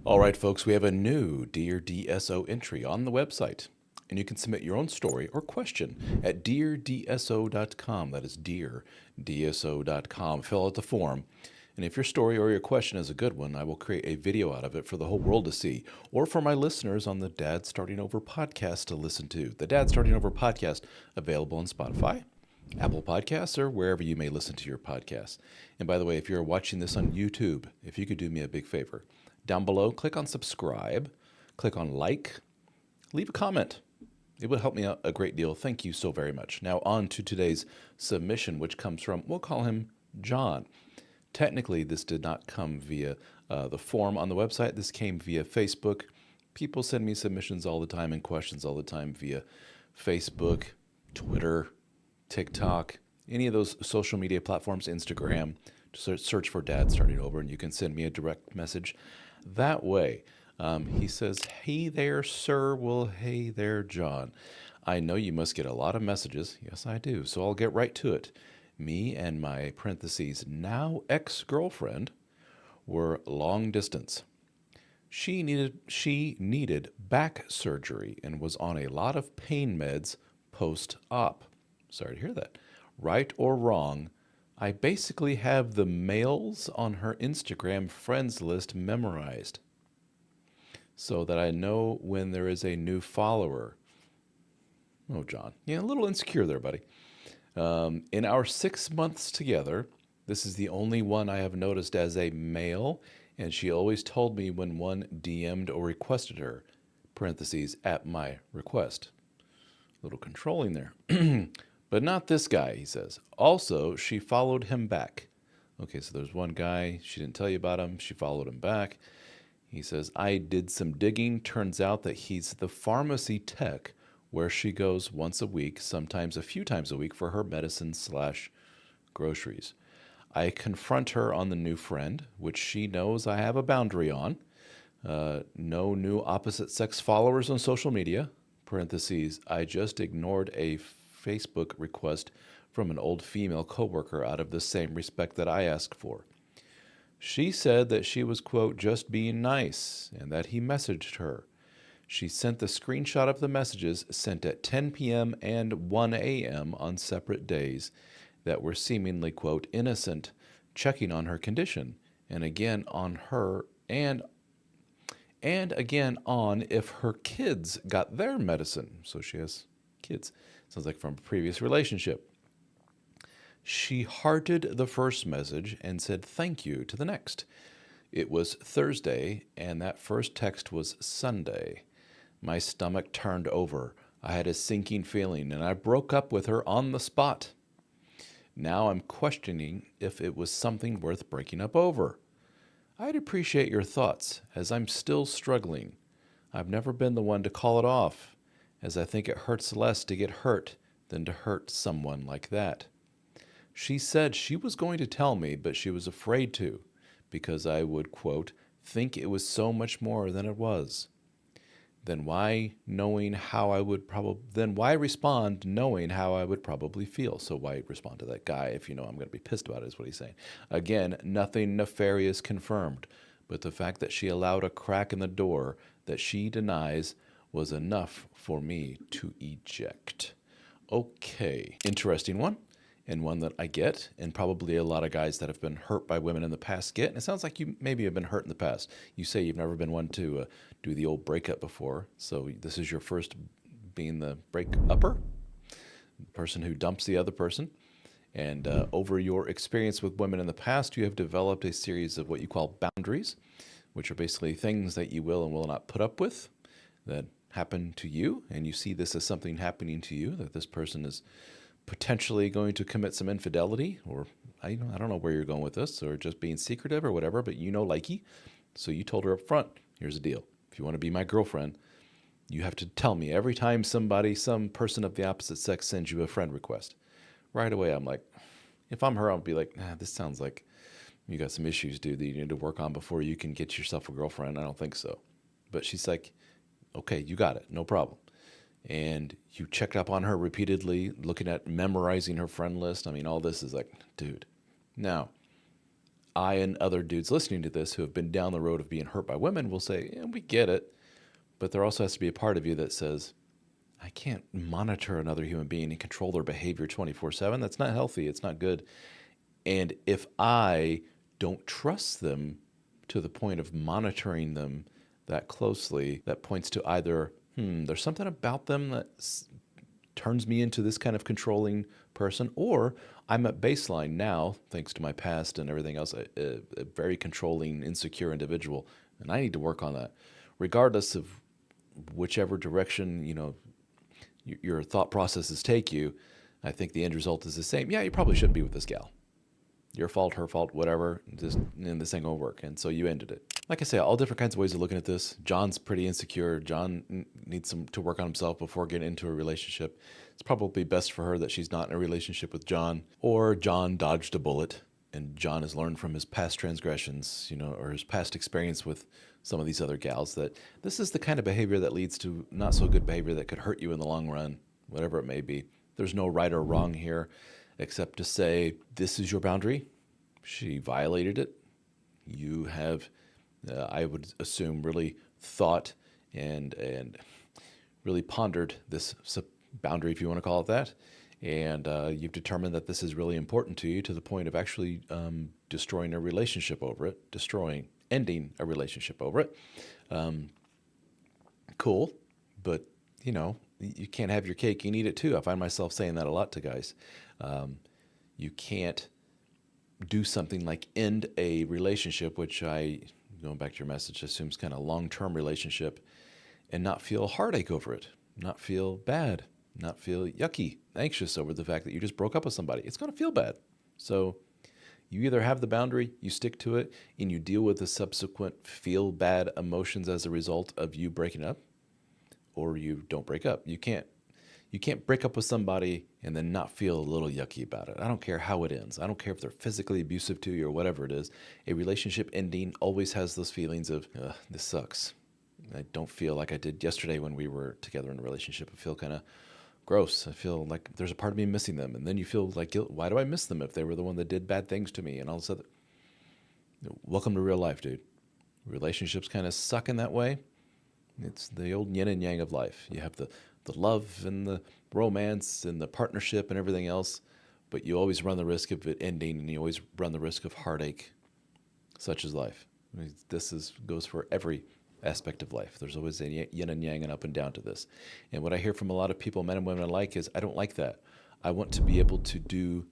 All right, folks, we have a new Dear DSO entry on the website, and you can submit your own story or question at deardso.com. That is deardso.com. Fill out the form, and if your story or your question is a good one, I will create a video out of it for the whole world to see, or for my listeners on the Dad Starting Over podcast to listen to. The Dad Starting Over podcast, available on Spotify, Apple Podcasts, or wherever you may listen to your podcasts. And by the way, if you're watching this on YouTube, if you could do me a big favor, down below, click on subscribe, click on like, leave a comment. It would help me out a great deal. Thank you so very much. Now on to today's submission, which comes from, we'll call him John. Technically, this did not come via the form on the website. This came via Facebook. People send me submissions all the time and questions all the time via Facebook, Twitter, TikTok, any of those social media platforms, Instagram. Just search for Dad Starting Over, and you can send me a direct message that way. He says, "Hey there, sir." Well, hey there, John. I know you must get a lot of messages. Yes, I do. So I'll get right to it. Me and my parentheses now ex-girlfriend were long distance. She needed back surgery and was on a lot of pain meds post-op. Sorry to hear that. Right or wrong, I basically have the males on her Instagram friends list memorized so that I know when there is a new follower. Oh, John. Yeah, a little insecure there, buddy. In our 6 months together, this is the only one I have noticed as a male, and she always told me when one DM'd or requested her, parentheses, at my request. A little controlling there. But not this guy, he says. Also, she followed him back. Okay, so there's one guy. She didn't tell you about him. She followed him back. He says, I did some digging. Turns out that he's the pharmacy tech where she goes once a week, sometimes a few times a week for her medicine/groceries. I confront her on the new friend, which she knows I have a boundary on. No new opposite sex followers on social media. Parentheses, I just ignored a Facebook request from an old female coworker out of the same respect that I asked for. She said that she was, quote, just being nice and that he messaged her. She sent the screenshot of the messages sent at 10 p.m. and 1 a.m. on separate days that were seemingly, quote, innocent, checking on her condition, and again on her and again on if her kids got their medicine. So she has kids. Sounds like from a previous relationship. She hearted the first message and said thank you to the next. It was Thursday, and that first text was Sunday. My stomach turned over. I had a sinking feeling, and I broke up with her on the spot. Now I'm questioning if it was something worth breaking up over. I'd appreciate your thoughts, as I'm still struggling. I've never been the one to call it off, as I think it hurts less to get hurt than to hurt someone like that. She said she was going to tell me, but she was afraid to, because I would, quote, think it was so much more than it was. Then why respond knowing how I would probably feel? So why respond to that guy if you know I'm going to be pissed about it, is what he's saying. Again, nothing nefarious confirmed, but the fact that she allowed a crack in the door that she denies was enough for me to eject. Okay, interesting one, and one that I get, and probably a lot of guys that have been hurt by women in the past get. And it sounds like you maybe have been hurt in the past. You say you've never been one to do the old breakup before, so this is your first being the break-upper, the person who dumps the other person. And over your experience with women in the past, you have developed a series of what you call boundaries, which are basically things that you will and will not put up with that happen to you, and you see this as something happening to you, that this person is potentially going to commit some infidelity, or I don't know where you're going with this, or just being secretive or whatever, but you know likey. So you told her up front, here's the deal. If you want to be my girlfriend, you have to tell me every time some person of the opposite sex sends you a friend request. Right away, I'm like, if I'm her, I'll be like, this sounds like you got some issues, dude, that you need to work on before you can get yourself a girlfriend. I don't think so. But she's like, okay, you got it, no problem. And you checked up on her repeatedly, looking at memorizing her friend list. I mean, all this is like, dude. Now, I and other dudes listening to this who have been down the road of being hurt by women will say, yeah, we get it. But there also has to be a part of you that says, I can't monitor another human being and control their behavior 24/7. That's not healthy. It's not good. And if I don't trust them to the point of monitoring them that closely, that points to either, there's something about them that turns me into this kind of controlling person, or I'm at baseline now, thanks to my past and everything else, a very controlling, insecure individual, and I need to work on that. Regardless of whichever direction, your thought processes take you, I think the end result is the same. Yeah, you probably shouldn't be with this gal. Your fault, her fault, whatever. This ain't gonna work. And so you ended it. Like I say, all different kinds of ways of looking at this. John's pretty insecure. John needs to work on himself before getting into a relationship. It's probably best for her that she's not in a relationship with John. Or John dodged a bullet and John has learned from his past transgressions, or his past experience with some of these other gals, that this is the kind of behavior that leads to not so good behavior that could hurt you in the long run, whatever it may be. There's no right or wrong here, except to say, this is your boundary. She violated it. You have, I would assume, really thought and really pondered this boundary, if you want to call it that. And you've determined that this is really important to you to the point of actually destroying a relationship over it, ending a relationship over it. Cool, but you can't have your cake and eat it too. I find myself saying that a lot to guys. You can't do something like end a relationship, which going back to your message, assumes kind of long-term relationship, and not feel heartache over it, not feel bad, not feel yucky, anxious over the fact that you just broke up with somebody. It's going to feel bad. So you either have the boundary, you stick to it, and you deal with the subsequent feel bad emotions as a result of you breaking up, or you don't break up. You can't break up with somebody and then not feel a little yucky about it. I don't care how it ends. I don't care if they're physically abusive to you or whatever it is. A relationship ending always has those feelings of, this sucks. I don't feel like I did yesterday when we were together in a relationship. I feel kind of gross. I feel like there's a part of me missing them. And then you feel like guilt. Why do I miss them if they were the one that did bad things to me? And all of a sudden, welcome to real life, dude. Relationships kind of suck in that way. It's the old yin and yang of life. You have the love and the romance and the partnership and everything else, but you always run the risk of it ending, and you always run the risk of heartache. Such is life. I mean, goes for every aspect of life. There's always a yin and yang and up and down to this. And what I hear from a lot of people, men and women alike, is I don't like that. I want to be able to do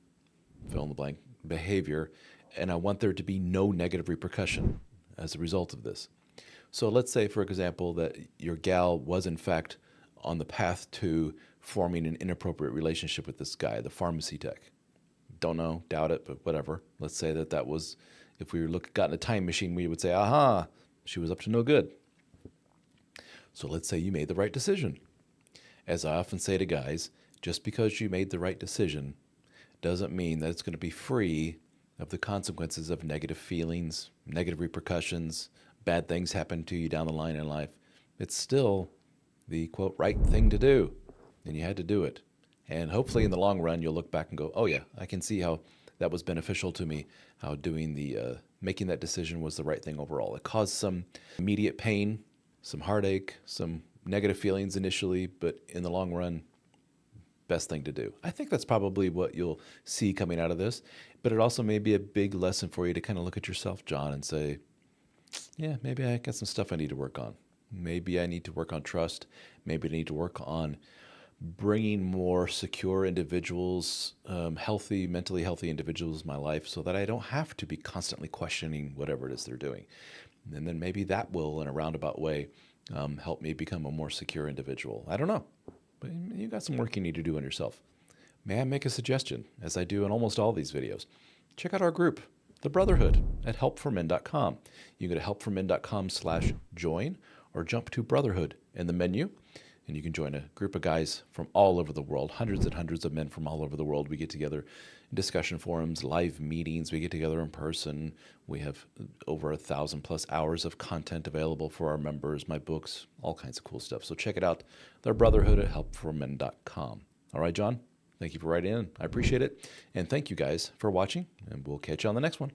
fill in the blank behavior, and I want there to be no negative repercussion as a result of this. So let's say, for example, that your gal was in fact on the path to forming an inappropriate relationship with this guy, the pharmacy tech. Don't know, doubt it, but whatever. Let's say that was, if we got in a time machine, we would say, aha, she was up to no good. So let's say you made the right decision. As I often say to guys, just because you made the right decision doesn't mean that it's going to be free of the consequences of negative feelings, negative repercussions, bad things happen to you down the line in life. It's still the, quote, right thing to do, and you had to do it. And hopefully in the long run, you'll look back and go, oh yeah, I can see how that was beneficial to me, how making that decision was the right thing overall. It caused some immediate pain, some heartache, some negative feelings initially, but in the long run, best thing to do. I think that's probably what you'll see coming out of this, but it also may be a big lesson for you to kind of look at yourself, John, and say, yeah, maybe I got some stuff I need to work on. Maybe I need to work on trust. Maybe I need to work on bringing more secure individuals, mentally healthy individuals in my life, so that I don't have to be constantly questioning whatever it is they're doing. And then maybe that will, in a roundabout way, help me become a more secure individual. I don't know, but you got some work you need to do on yourself. May I make a suggestion, as I do in almost all these videos? Check out our group, The Brotherhood, at helpformen.com. You can go to helpformen.com/join, or jump to Brotherhood in the menu, and you can join a group of guys from all over the world, hundreds and hundreds of men from all over the world. We get together in discussion forums, live meetings. We get together in person. We have over 1,000+ hours of content available for our members, my books, all kinds of cool stuff. So check it out, The Brotherhood at helpformen.com. All right, John, thank you for writing in. I appreciate it. And thank you guys for watching, and we'll catch you on the next one.